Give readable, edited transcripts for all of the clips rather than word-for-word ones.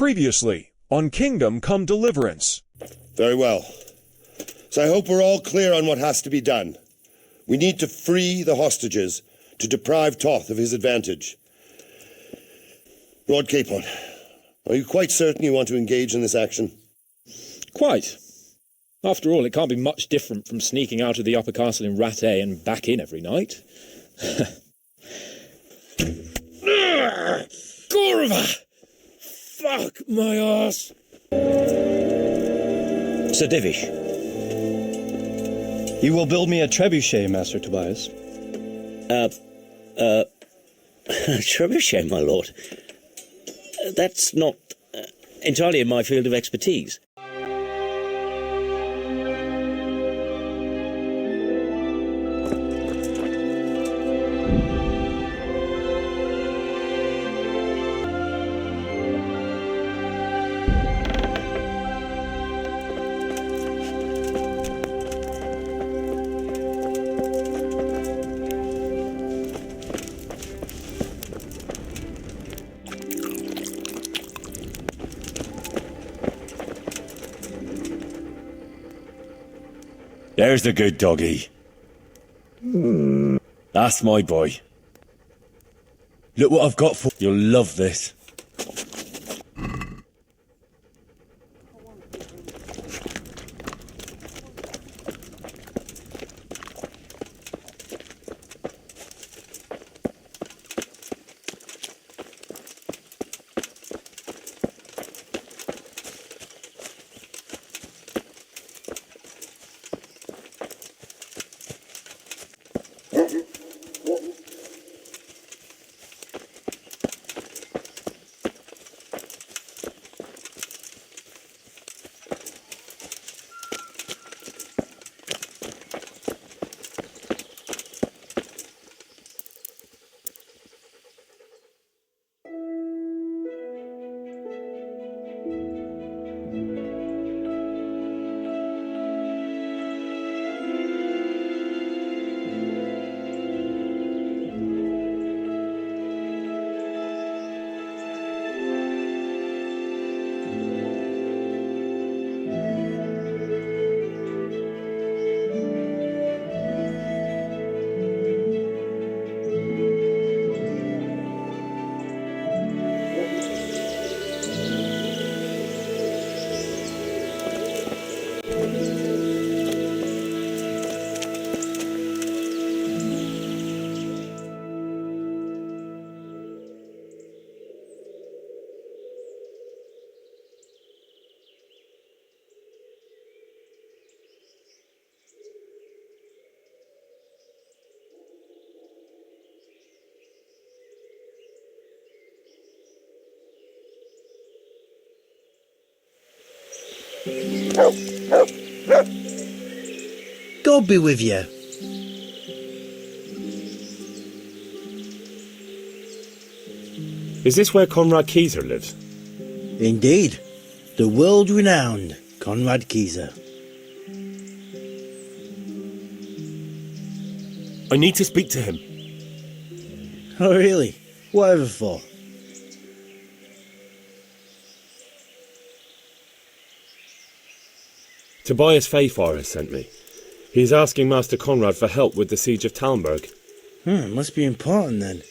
Previously, on Kingdom Come Deliverance. Very well. So I hope we're all clear on what has to be done. We need to free the hostages to deprive Toth of his advantage. Lord Capon, are you quite certain you want to engage in this action? Quite. After all, it can't be much different from sneaking out of the upper castle in Rocketeer and back in every night. Gorva! Fuck my arse! Sir Divish, you will build me a trebuchet, Master Tobias. Trebuchet, my lord. That's not entirely in my field of expertise. There's the good doggy. That's my boy. Look what I've got for you. You'll love this. God be with you. Is this where Konrad Kieser lives? Indeed. The world-renowned Konrad Kieser. I need to speak to him. Oh, really? Whatever for? Tobias Feyfar has sent me. He's asking Master Konrad for help with the siege of Talmberg. Must be important then.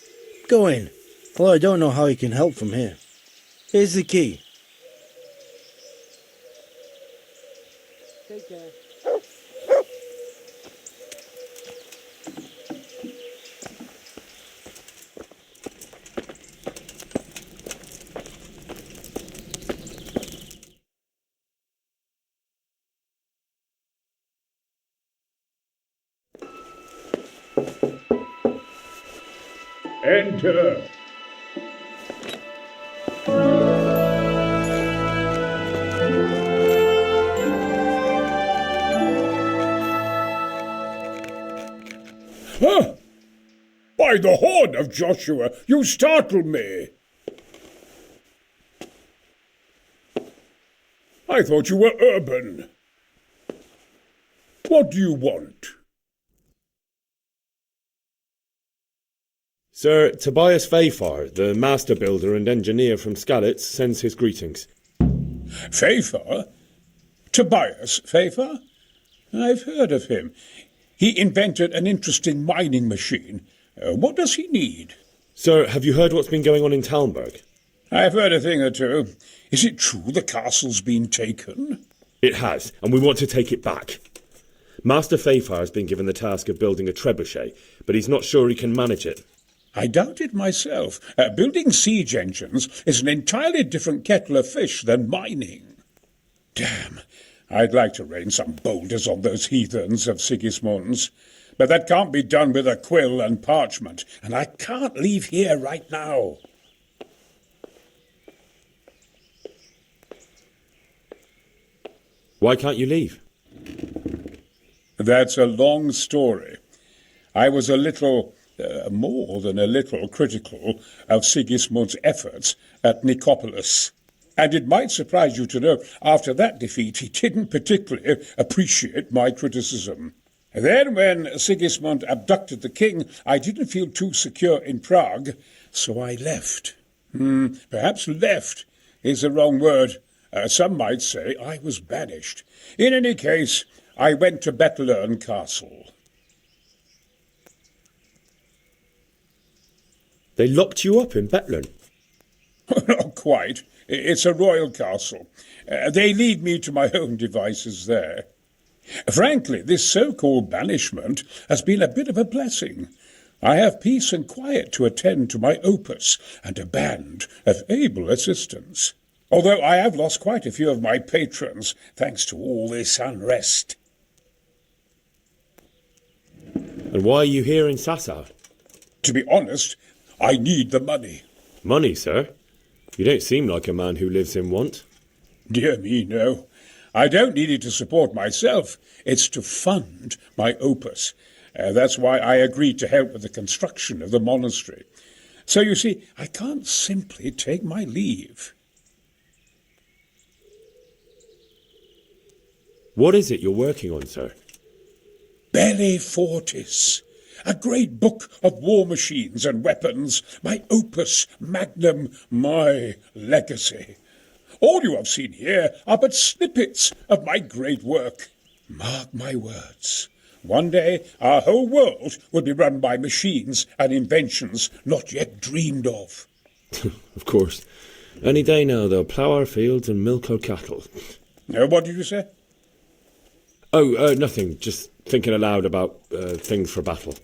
Go in. Although I don't know how he can help from here. Here's the key. Take care. Enter. Huh? By the horn of Joshua, you startled me. I thought you were urban. What do you want? Sir Tobias Feyfar, the master builder and engineer from Skalitz, sends his greetings. Feyfar? Tobias Feyfar? I've heard of him. He invented an interesting mining machine. What does he need? Sir, have you heard what's been going on in Talmberg? I've heard a thing or two. Is it true the castle's been taken? It has, and we want to take it back. Master Feyfar has been given the task of building a trebuchet, but he's not sure he can manage it. I doubt it myself. Building siege engines is an entirely different kettle of fish than mining. Damn, I'd like to rain some boulders on those heathens of Sigismund's. But that can't be done with a quill and parchment, and I can't leave here right now. Why can't you leave? That's a long story. I was a little, more than a little, critical of Sigismund's efforts at Nicopolis. And it might surprise you to know, after that defeat, he didn't particularly appreciate my criticism. Then, when Sigismund abducted the king, I didn't feel too secure in Prague, so I left. Perhaps left is the wrong word. Some might say I was banished. In any case, I went to Bettelern Castle. They locked you up in Bettelern? Not quite. It's a royal castle. They leave me to my own devices there. Frankly, this so-called banishment has been a bit of a blessing. I have peace and quiet to attend to my opus and a band of able assistants. Although I have lost quite a few of my patrons, thanks to all this unrest. And why are you here in Sasau? To be honest, I need the money. Money, sir? You don't seem like a man who lives in want. Dear me, no. I don't need it to support myself. It's to fund my opus. That's why I agreed to help with the construction of the monastery. So, you see, I can't simply take my leave. What is it you're working on, sir? Belli Fortis, a great book of war machines and weapons, my opus magnum, my legacy. All you have seen here are but snippets of my great work. Mark my words. One day our whole world will be run by machines and inventions not yet dreamed of. Of course. Any day now they'll plough our fields and milk our cattle. What did you say? Oh, nothing. Just thinking aloud about things for battle.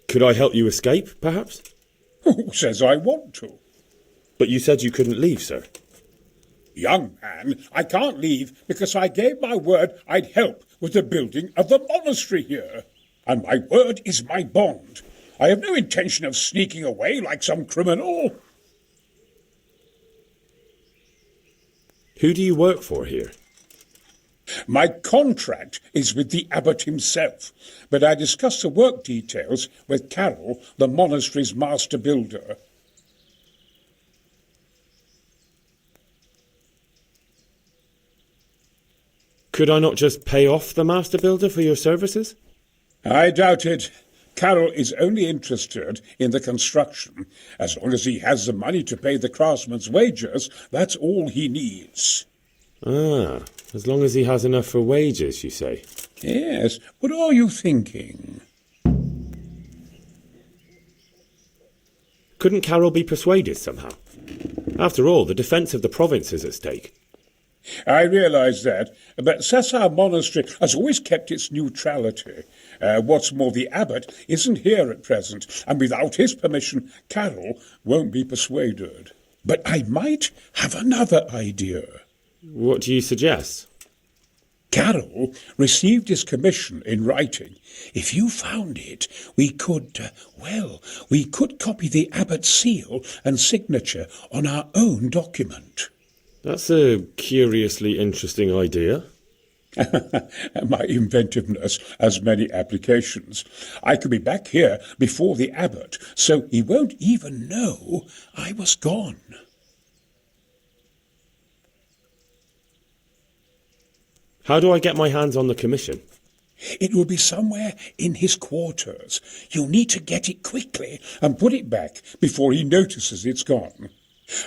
Could I help you escape, perhaps? Who says I want to? But you said you couldn't leave, sir. Young man, I can't leave because I gave my word I'd help with the building of the monastery here. And my word is my bond. I have no intention of sneaking away like some criminal. Who do you work for here? My contract is with the abbot himself, but I discussed the work details with Carol, the monastery's master builder. Could I not just pay off the master builder for your services? I doubt it. Carol is only interested in the construction. As long as he has the money to pay the craftsman's wages, that's all he needs. Ah, as long as he has enough for wages, you say? Yes, what are you thinking? Couldn't Carol be persuaded somehow? After all, the defence of the province is at stake. I realise that, but Sasau Monastery has always kept its neutrality. What's more, the abbot isn't here at present, and without his permission, Carol won't be persuaded. But I might have another idea. What do you suggest? Carol received his commission in writing. If you found it, we could copy the abbot's seal and signature on our own document. That's a curiously interesting idea. My inventiveness has many applications. I could be back here before the abbot, so he won't even know I was gone. How do I get my hands on the commission? It will be somewhere in his quarters. You'll need to get it quickly and put it back before he notices it's gone.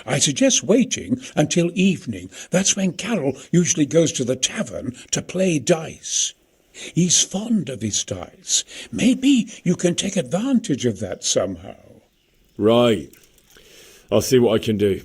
I suggest waiting until evening. That's when Carol usually goes to the tavern to play dice. He's fond of his dice. Maybe you can take advantage of that somehow. Right. I'll see what I can do.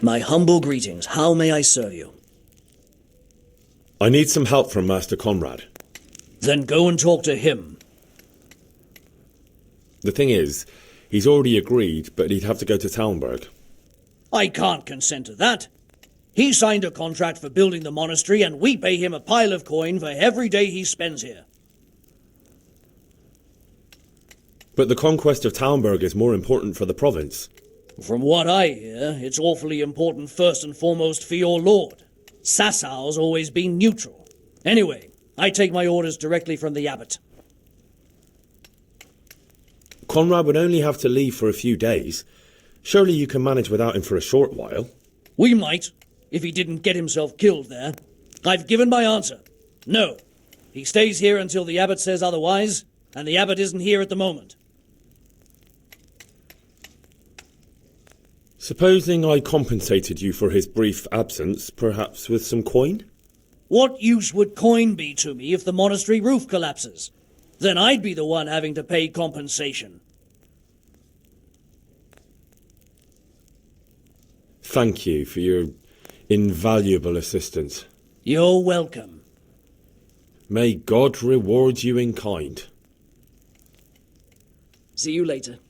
My humble greetings. How may I serve you? I need some help from Master Konrad. Then go and talk to him. The thing is, he's already agreed, but he'd have to go to Talmberg. I can't consent to that. He signed a contract for building the monastery, and we pay him a pile of coin for every day he spends here. But the conquest of Talmberg is more important for the province. From what I hear, it's awfully important first and foremost for your lord. Sasau's always been neutral. Anyway, I take my orders directly from the abbot. Konrad would only have to leave for a few days. Surely you can manage without him for a short while. We might, if he didn't get himself killed there. I've given my answer. No. He stays here until the abbot says otherwise, and the abbot isn't here at the moment. Supposing I compensated you for his brief absence, perhaps with some coin? What use would coin be to me if the monastery roof collapses? Then I'd be the one having to pay compensation. Thank you for your invaluable assistance. You're welcome. May God reward you in kind. See you later.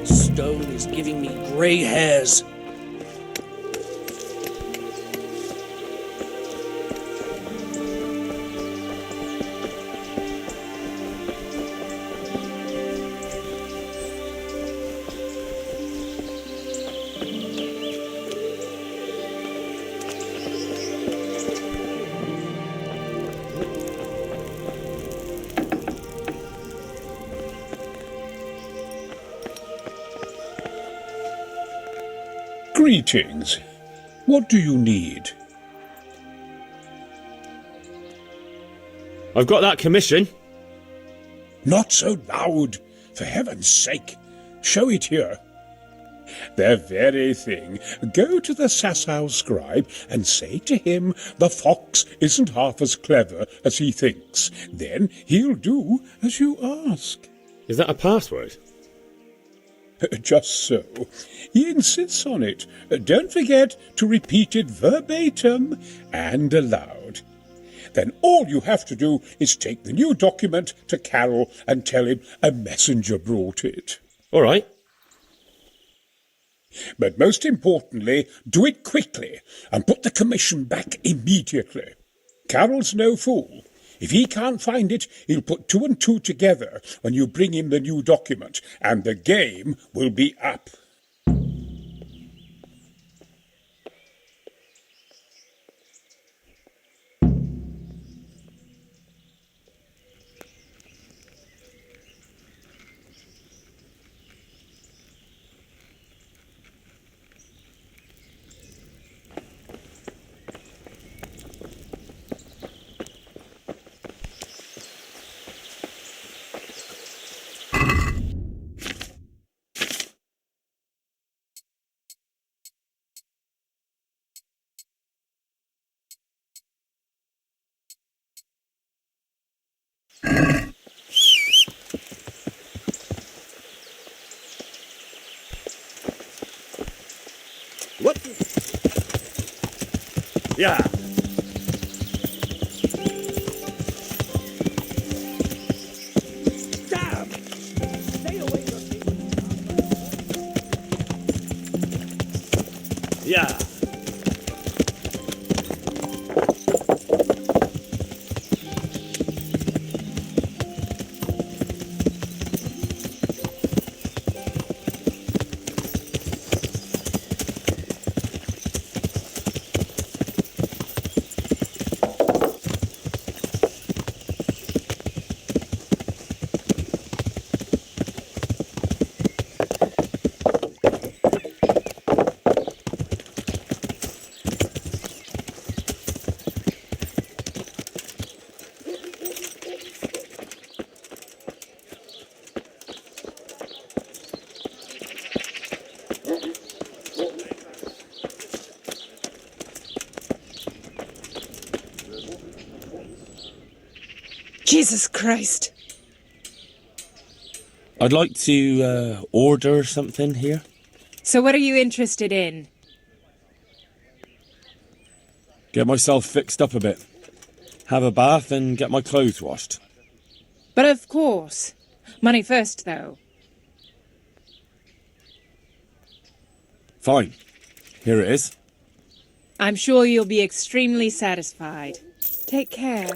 Stone is giving me grey hairs. Greetings. What do you need? I've got that commission. Not so loud, for heaven's sake. Show it here. The very thing. Go to the Sasau scribe and say to him the fox isn't half as clever as he thinks. Then he'll do as you ask. Is that a password? Just so. He insists on it. Don't forget to repeat it verbatim and aloud. Then all you have to do is take the new document to Carol and tell him a messenger brought it. All right. But most importantly, do it quickly and put the commission back immediately. Carol's no fool. If he can't find it, he'll put 2 and 2 together when you bring him the new document, and the game will be up. What? Yeah. Damn! Stay away from me. Yeah. Jesus Christ. I'd like to order something here. So what are you interested in? Get myself fixed up a bit. Have a bath and get my clothes washed. But of course. Money first, though. Fine. Here it is. I'm sure you'll be extremely satisfied. Take care.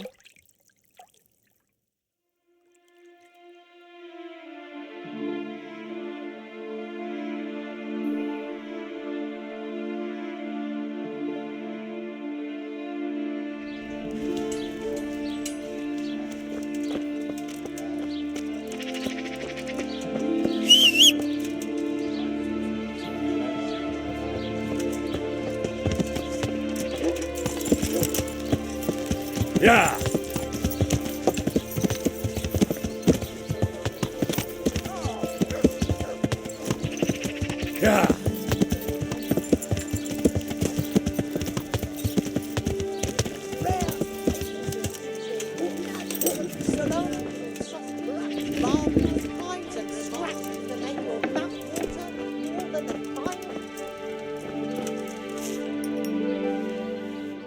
Yeah. Yeah.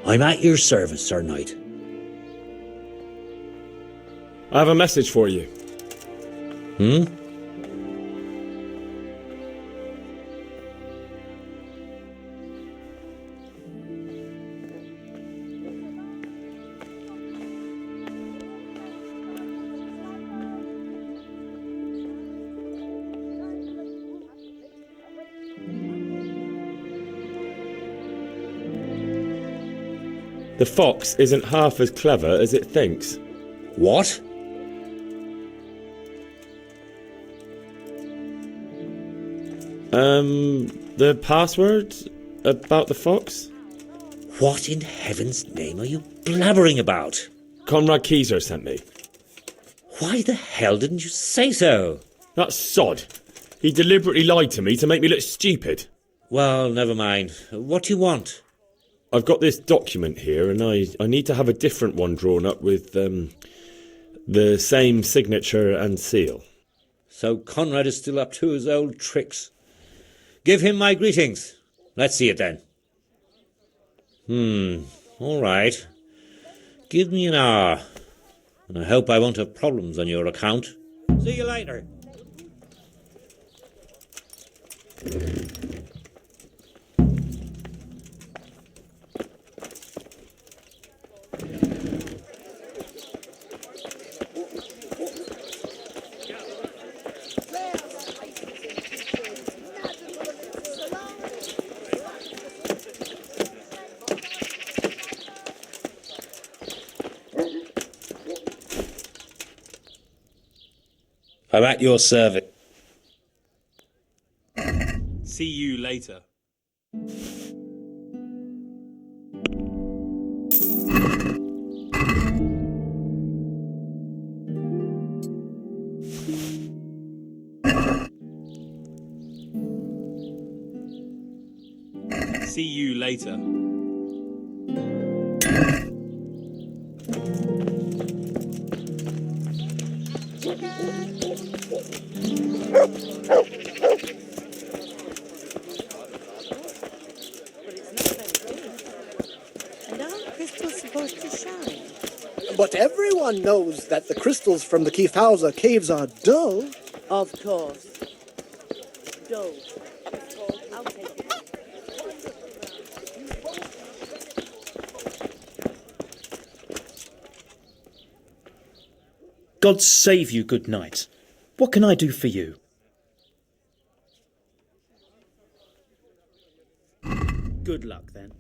I'm at your service, Sir Knight. I have a message for you. The fox isn't half as clever as it thinks. What? The password about the fox? What in heaven's name are you blabbering about? Konrad Kieser sent me. Why the hell didn't you say so? That sod. He deliberately lied to me to make me look stupid. Well, never mind. What do you want? I've got this document here, and I need to have a different one drawn up with the same signature and seal. So Konrad is still up to his old tricks. Give him my greetings. Let's see it then. All right. Give me an hour, and I hope I won't have problems on your account. See you later. I'm at your service. See you later. See you later. But everyone knows that the crystals from the Kiefhauser caves are dull. Of course. Dull. I'll take it. God save you, good knight. What can I do for you? Good luck, then.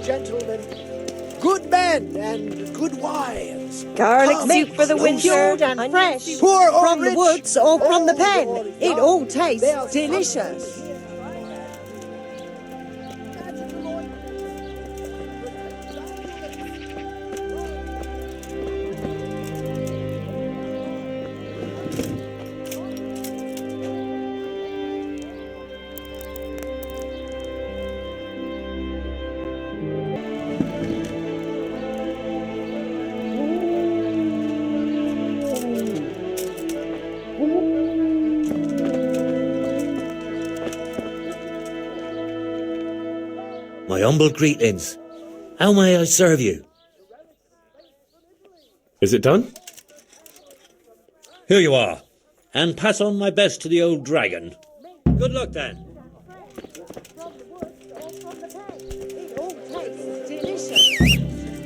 Gentlemen, good men and good wives. Garlic Come, soup for the winter. cured and fresh. Poor or From rich, the woods or from the pen. or It young, all tastes they are delicious. My humble greetings. How may I serve you? Is it done? Here you are. And pass on my best to the old dragon. Good luck then. It all tastes delicious.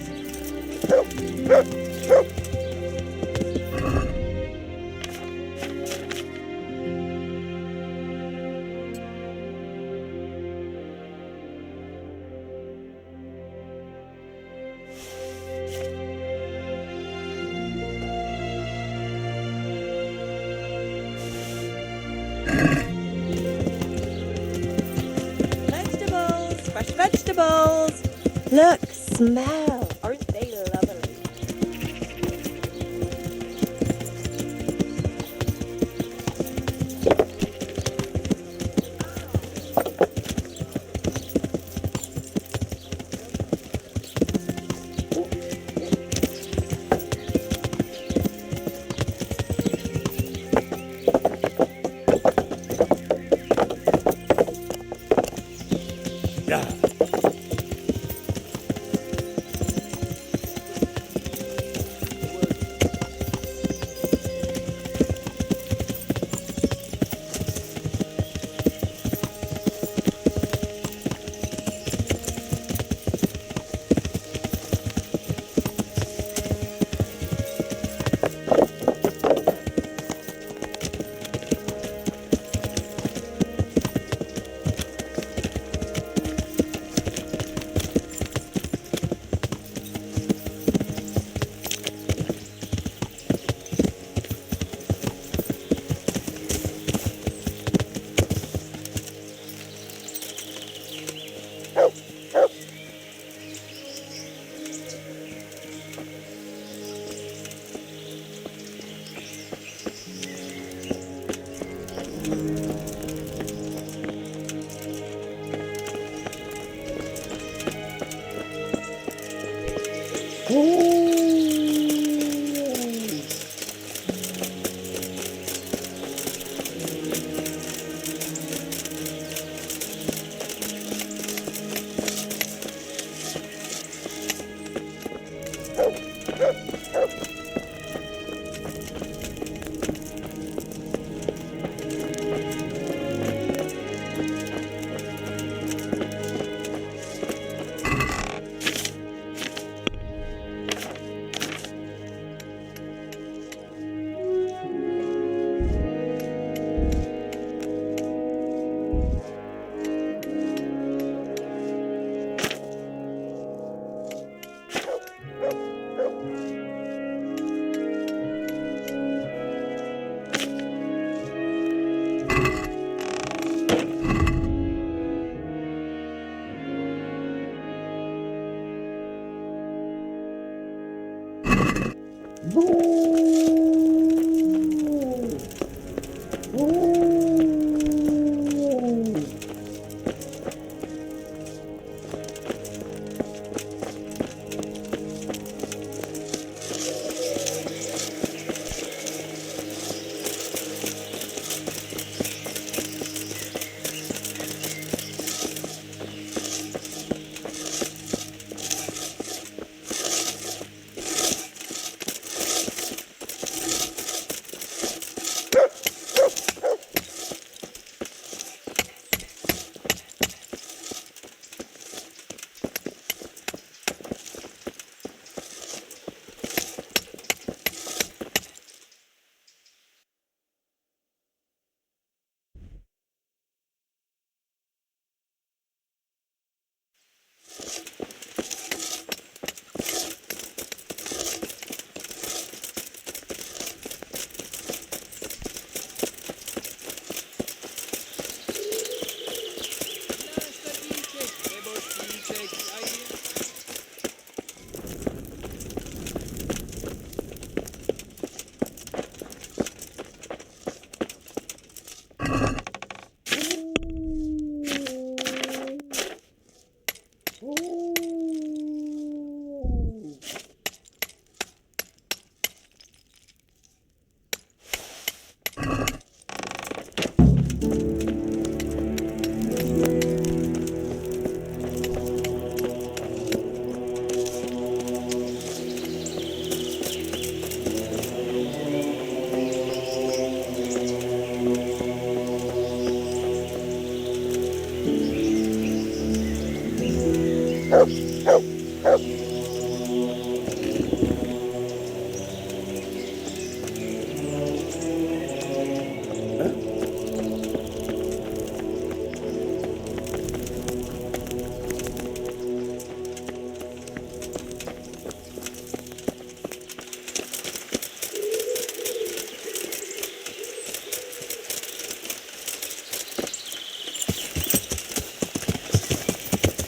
Vegetables, fresh vegetables. Look, smell. Aren't they lovely?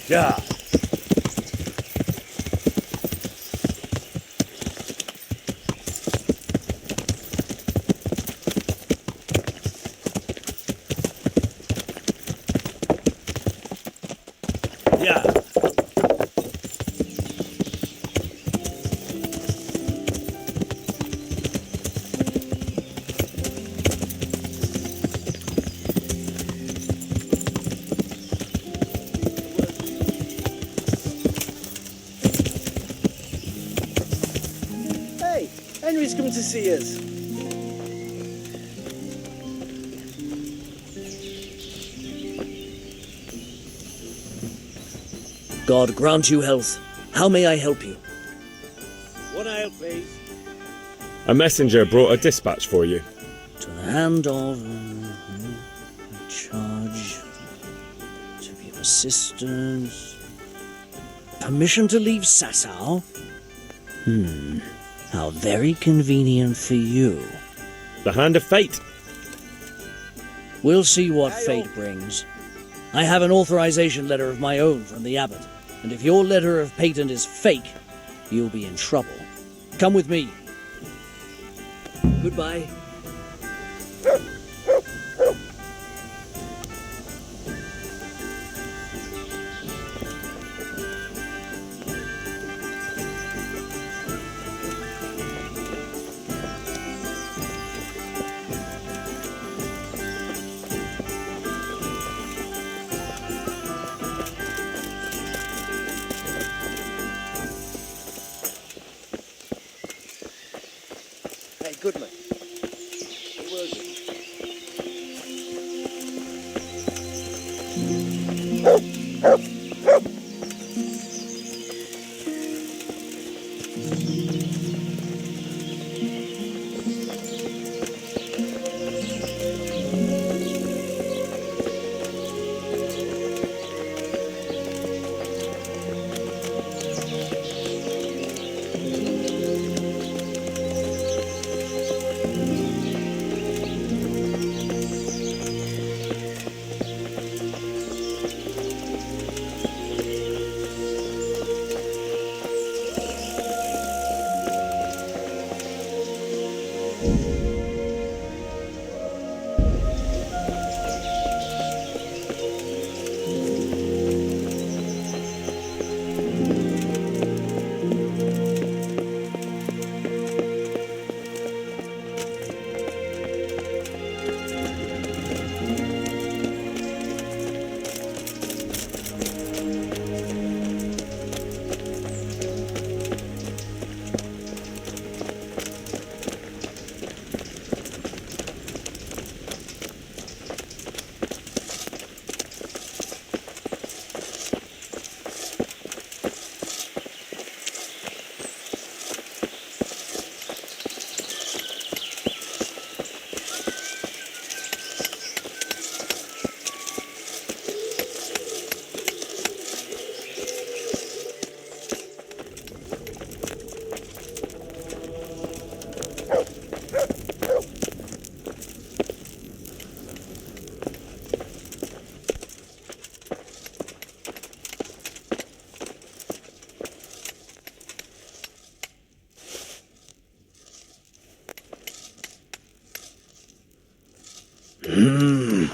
Yeah. Yeah. Hey, Henry's coming to see us. God grant you health. How may I help you? One ale, please. A messenger brought a dispatch for you. To the hand of... charge... to be of assistance... Permission to leave Sasau? How very convenient for you. The hand of fate. We'll see what fate brings. I have an authorization letter of my own from the abbot, and if your letter of patent is fake, you'll be in trouble. Come with me. Goodbye. Hey, Goodman.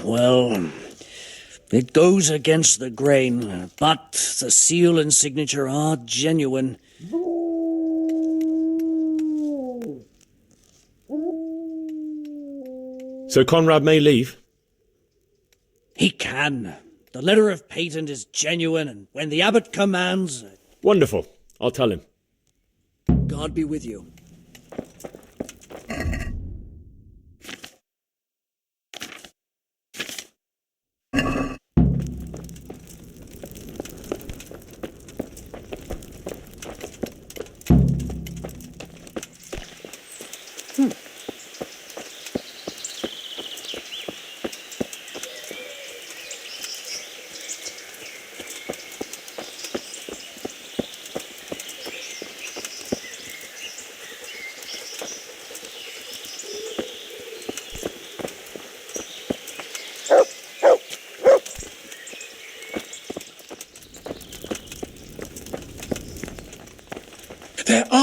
Well, it goes against the grain, but the seal and signature are genuine. So Konrad may leave? He can. The letter of patent is genuine, and when the abbot commands... Wonderful. I'll tell him. God be with you.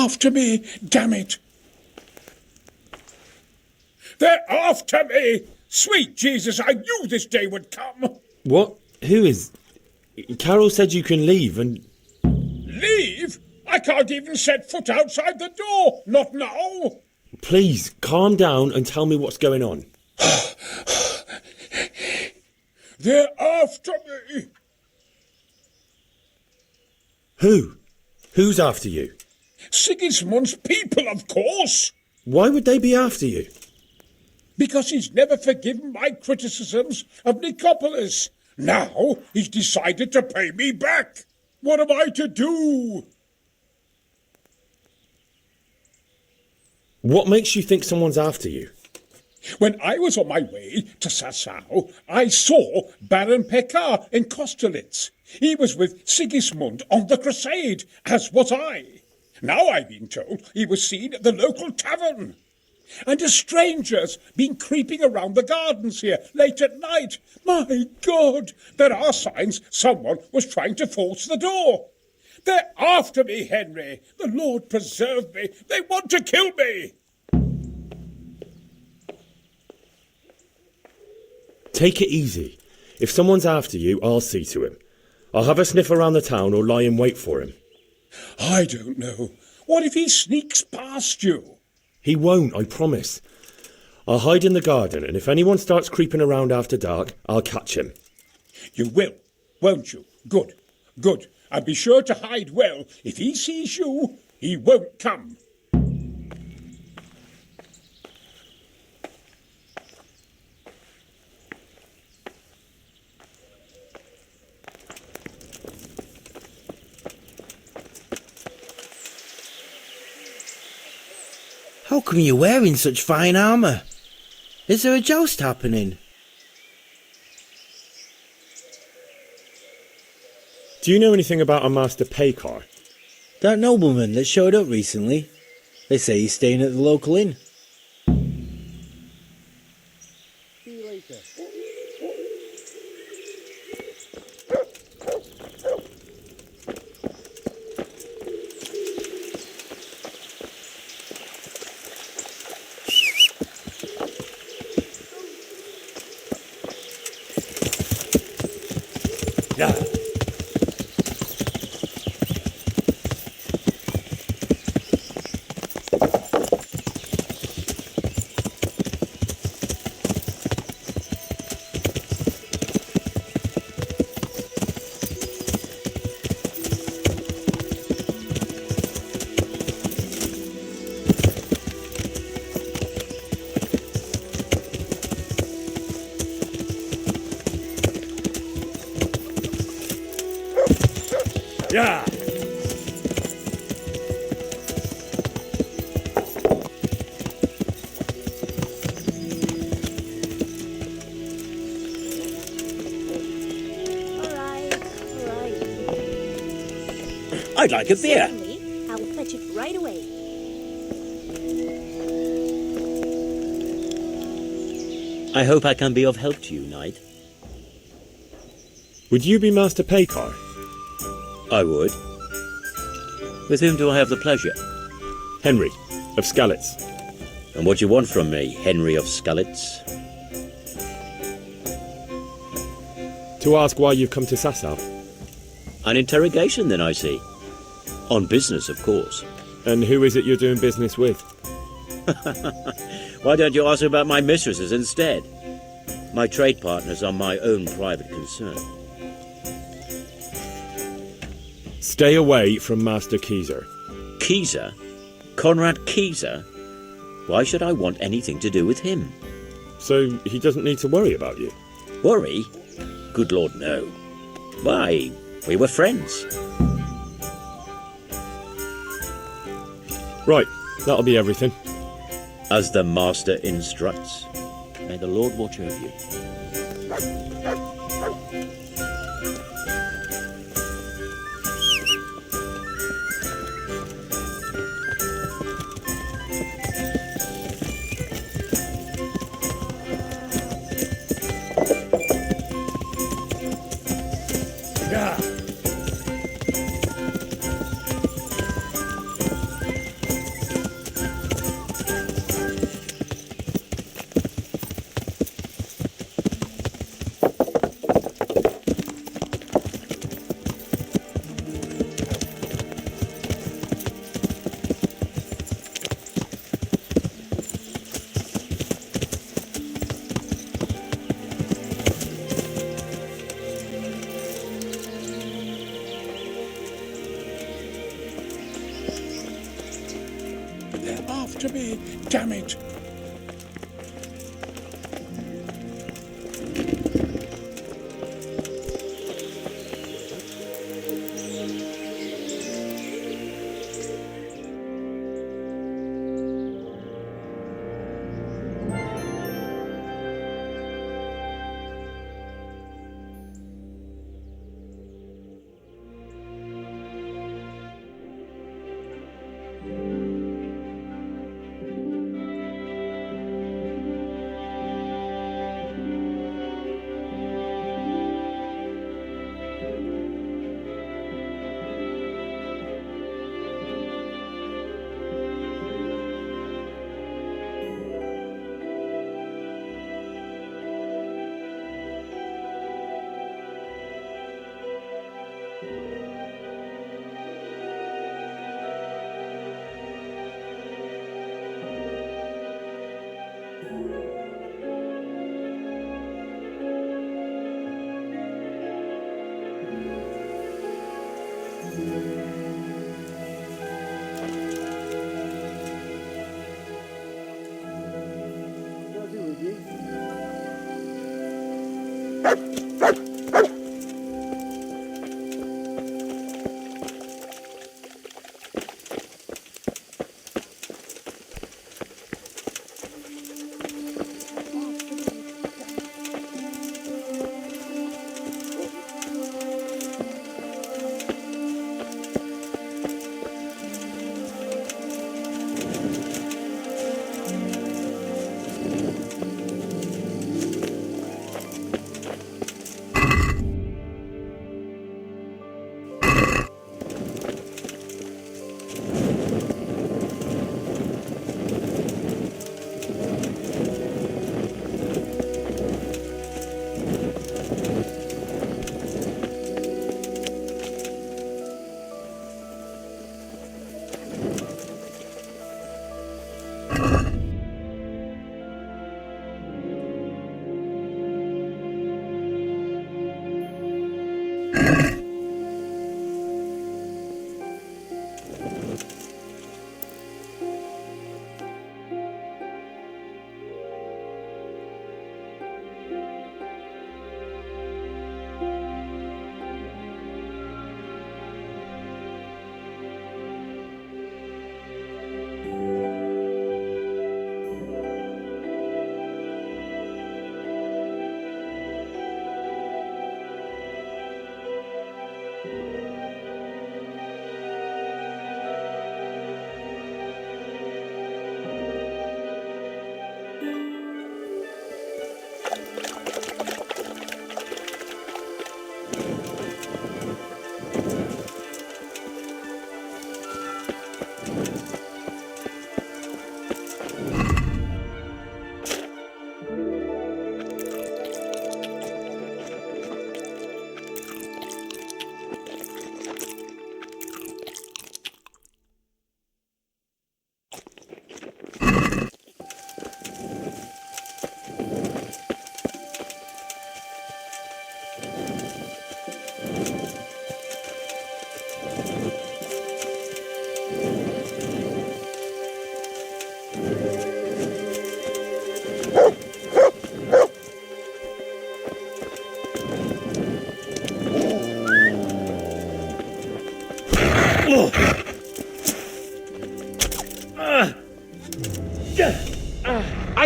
after me, damn it! They're after me! Sweet Jesus, I knew this day would come! What? Who is... Carol said you can leave and... Leave? I can't even set foot outside the door! Not now! Please, calm down and tell me what's going on. They're after me! Who? Who's after you? Sigismund's people, of course! Why would they be after you? Because he's never forgiven my criticisms of Nicopolis. Now he's decided to pay me back. What am I to do? What makes you think someone's after you? When I was on my way to Sasau, I saw Baron Pekar in Kostelitz. He was with Sigismund on the crusade, as was I. Now I've been told he was seen at the local tavern. And a stranger's been creeping around the gardens here late at night. My God, there are signs someone was trying to force the door. They're after me, Henry. The Lord preserve me. They want to kill me. Take it easy. If someone's after you, I'll see to him. I'll have a sniff around the town or lie in wait for him. I don't know. What if he sneaks past you? He won't, I promise. I'll hide in the garden, and if anyone starts creeping around after dark, I'll catch him. You will, won't you? Good, good. And be sure to hide well. If he sees you, he won't come. How come you're wearing such fine armour? Is there a joust happening? Do you know anything about a Master Peyfar? That nobleman that showed up recently. They say he's staying at the local inn. See you later. Ja. Ja. I'd like a beer. Certainly. I'll fetch it right away. I hope I can be of help to you, knight. Would you be Master Peyfar? I would. With whom do I have the pleasure? Henry, of Skalitz. And what do you want from me, Henry of Skalitz? To ask why you've come to Sasau. An interrogation, then, I see. On business, of course. And who is it you're doing business with? Why don't you ask about my mistresses instead? My trade partners are my own private concern. Stay away from Master Keyser. Keyser? Konrad Keyser? Why should I want anything to do with him? So he doesn't need to worry about you? Worry? Good Lord, no. Why, we were friends. Right, that'll be everything. As the Master instructs. May the Lord watch over you.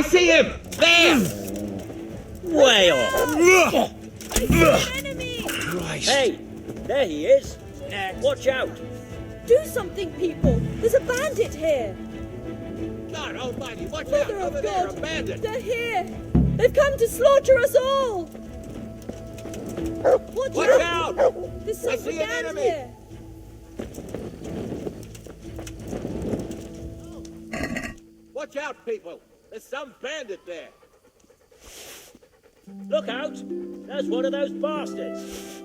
I see him! There! Way off! Enemy! Hey, there he is. Watch out! Do something, people! There's a bandit here! God almighty, watch Mother out! of Over God! there, a bandit! They're here! They've come to slaughter us all! Watch out! There's some I see an brigand enemy. here! Watch out, people! There's some bandit there! Look out! There's one of those bastards!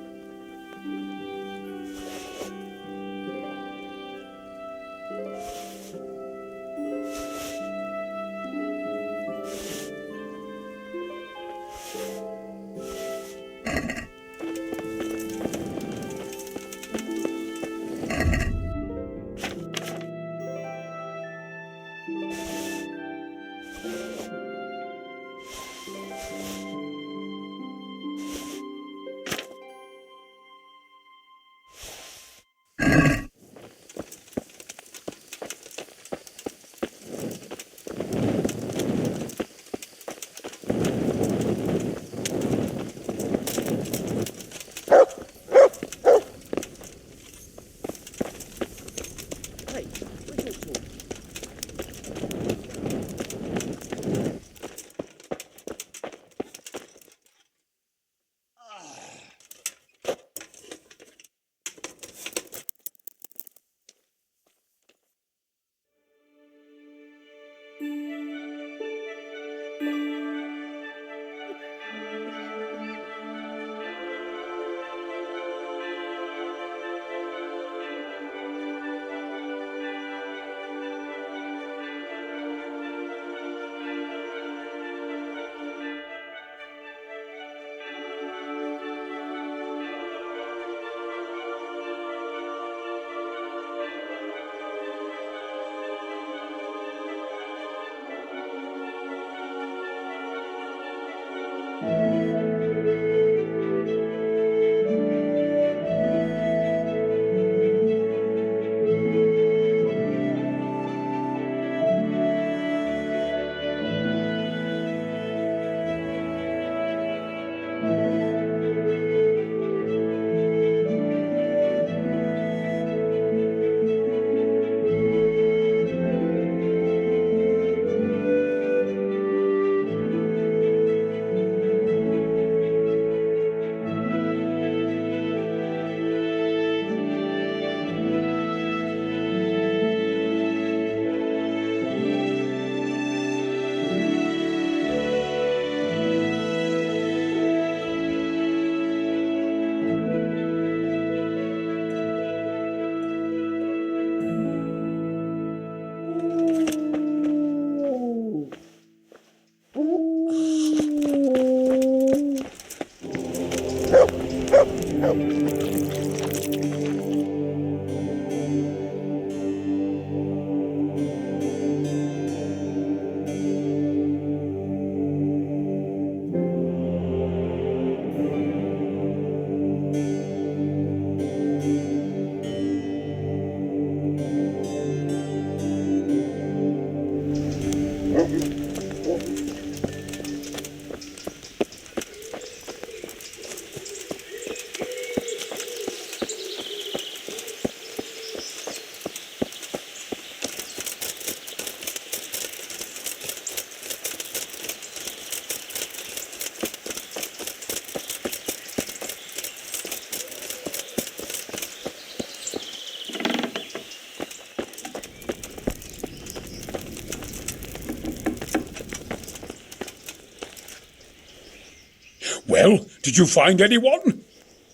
Well, did you find anyone?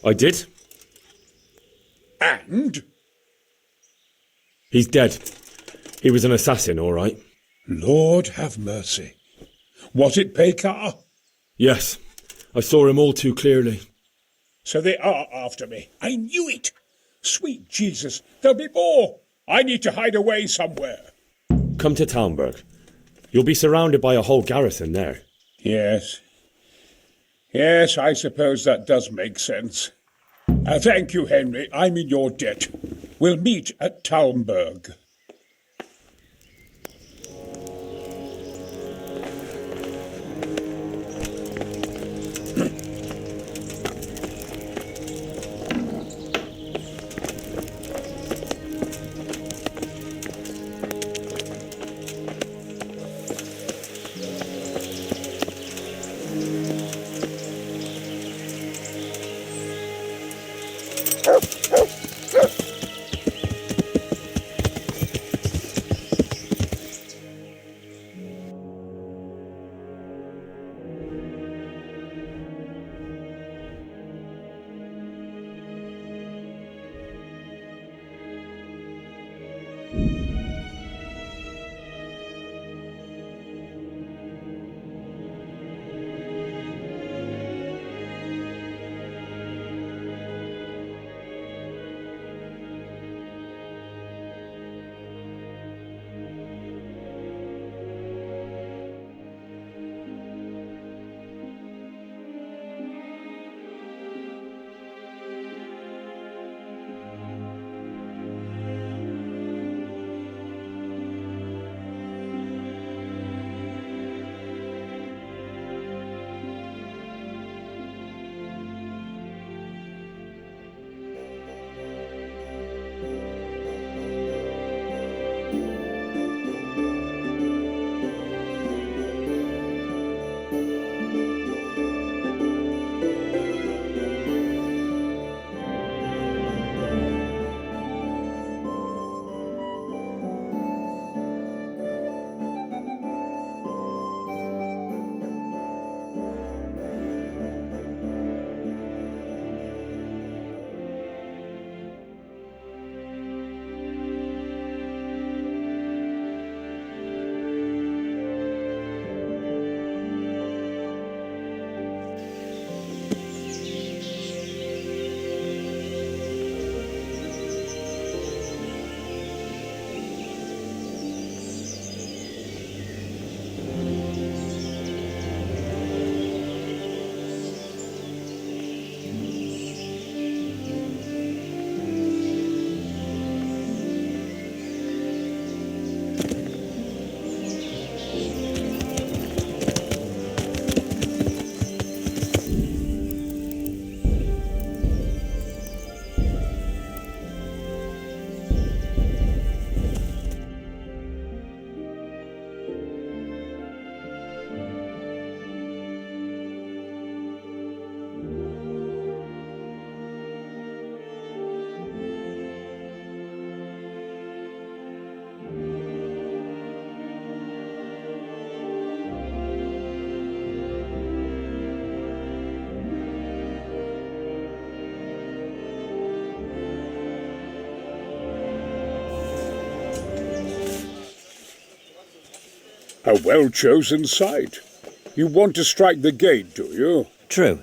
I did. And? He's dead. He was an assassin, all right. Lord have mercy. Was it Feyfar? Yes. I saw him all too clearly. So they are after me. I knew it. Sweet Jesus, there'll be more. I need to hide away somewhere. Come to Talmberg. You'll be surrounded by a whole garrison there. Yes. Yes, I suppose that does make sense. Thank you, Henry. I'm in your debt. We'll meet at Talmberg. A well-chosen site. You want to strike the gate, do you? True.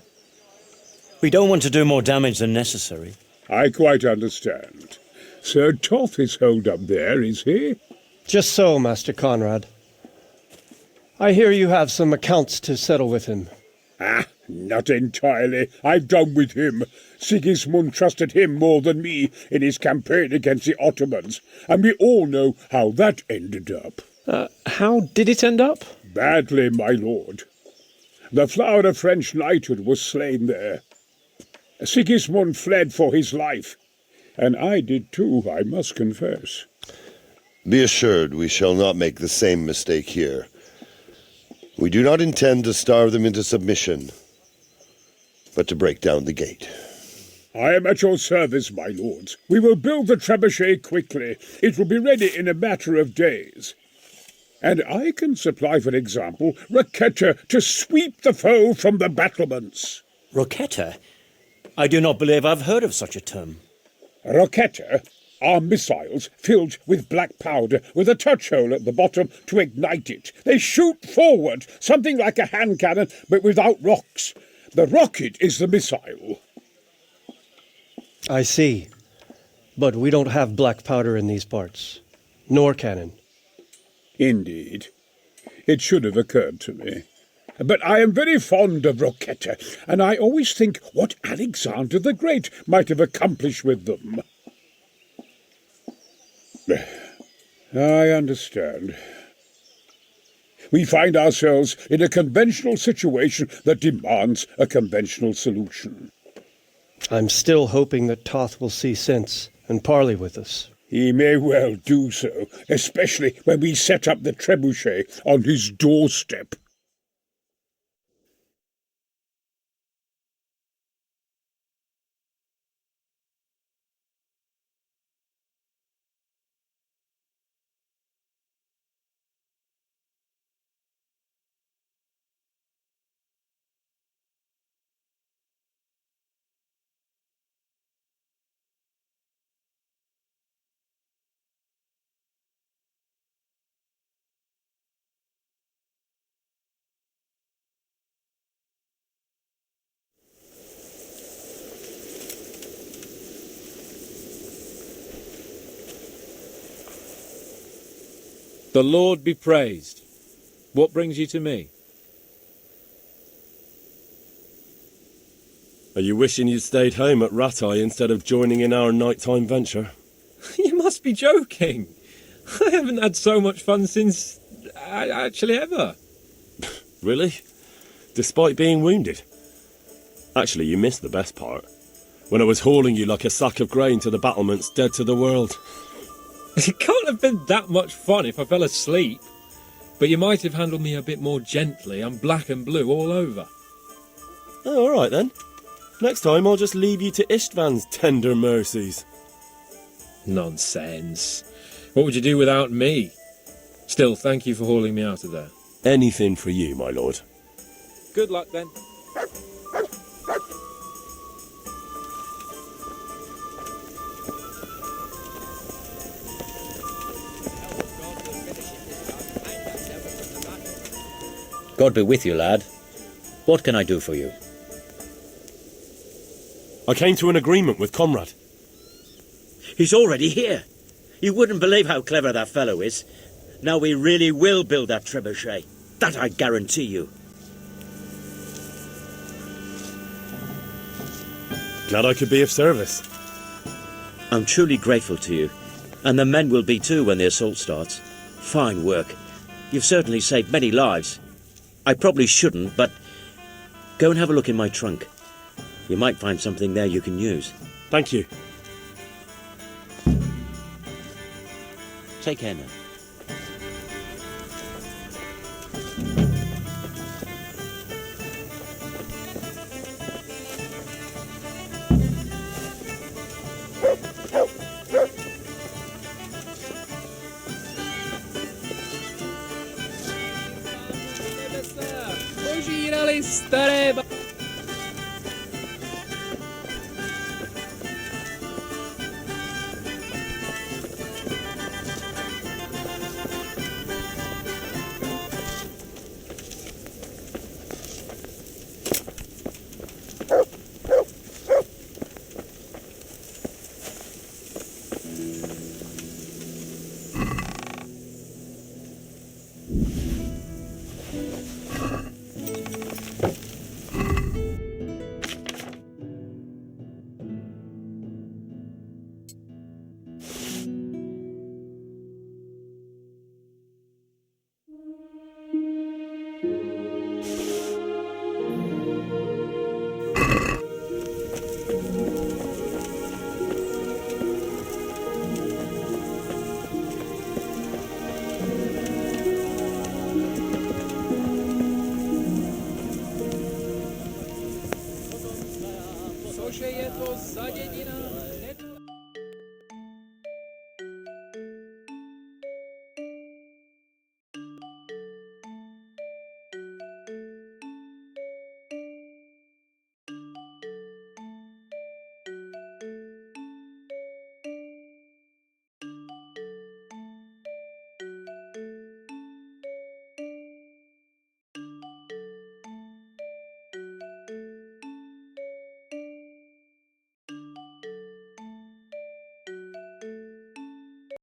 We don't want to do more damage than necessary. I quite understand. Sir Toth is holed up there, is he? Just so, Master Konrad. I hear you have some accounts to settle with him. Ah, not entirely. I've done with him. Sigismund trusted him more than me in his campaign against the Ottomans, and we all know how that ended up. How did it end up? Badly, my lord. The flower of French knighthood was slain there. Sigismund fled for his life, and I did too, I must confess. Be assured we shall not make the same mistake here. We do not intend to starve them into submission, but to break down the gate. I am at your service, my lords. We will build the trebuchet quickly. It will be ready in a matter of days. And I can supply, for example, Rocketeer to sweep the foe from the battlements. Rocketeer? I do not believe I've heard of such a term. Rocketeer are missiles filled with black powder with a touch hole at the bottom to ignite it. They shoot forward, something like a hand cannon, but without rocks. The rocket is the missile. I see. But we don't have black powder in these parts. Nor cannon. Indeed. It should have occurred to me. But I am very fond of Rocketeer, and I always think what Alexander the Great might have accomplished with them. I understand. We find ourselves in a conventional situation that demands a conventional solution. I'm still hoping that Toth will see sense and parley with us. He may well do so, especially when we set up the trebuchet on his doorstep. The Lord be praised. What brings you to me? Are you wishing you'd stayed home at Rattay instead of joining in our nighttime venture? You must be joking. I haven't had so much fun since... actually ever. Really? Despite being wounded? Actually, you missed the best part. When I was hauling you like a sack of grain to the battlements dead to the world. It can't have been that much fun if I fell asleep. But you might have handled me a bit more gently. I'm black and blue all over. Oh, all right then. Next time I'll just leave you to Istvan's tender mercies. Nonsense. What would you do without me? Still, thank you for hauling me out of there. Anything for you, my lord. Good luck then. God be with you, lad. What can I do for you? I came to an agreement with Konrad. He's already here. You wouldn't believe how clever that fellow is. Now we really will build that trebuchet. That I guarantee you. Glad I could be of service. I'm truly grateful to you. And the men will be too when the assault starts. Fine work. You've certainly saved many lives. I probably shouldn't, but go and have a look in my trunk. You might find something there you can use. Thank you. Take care now. je to zadědina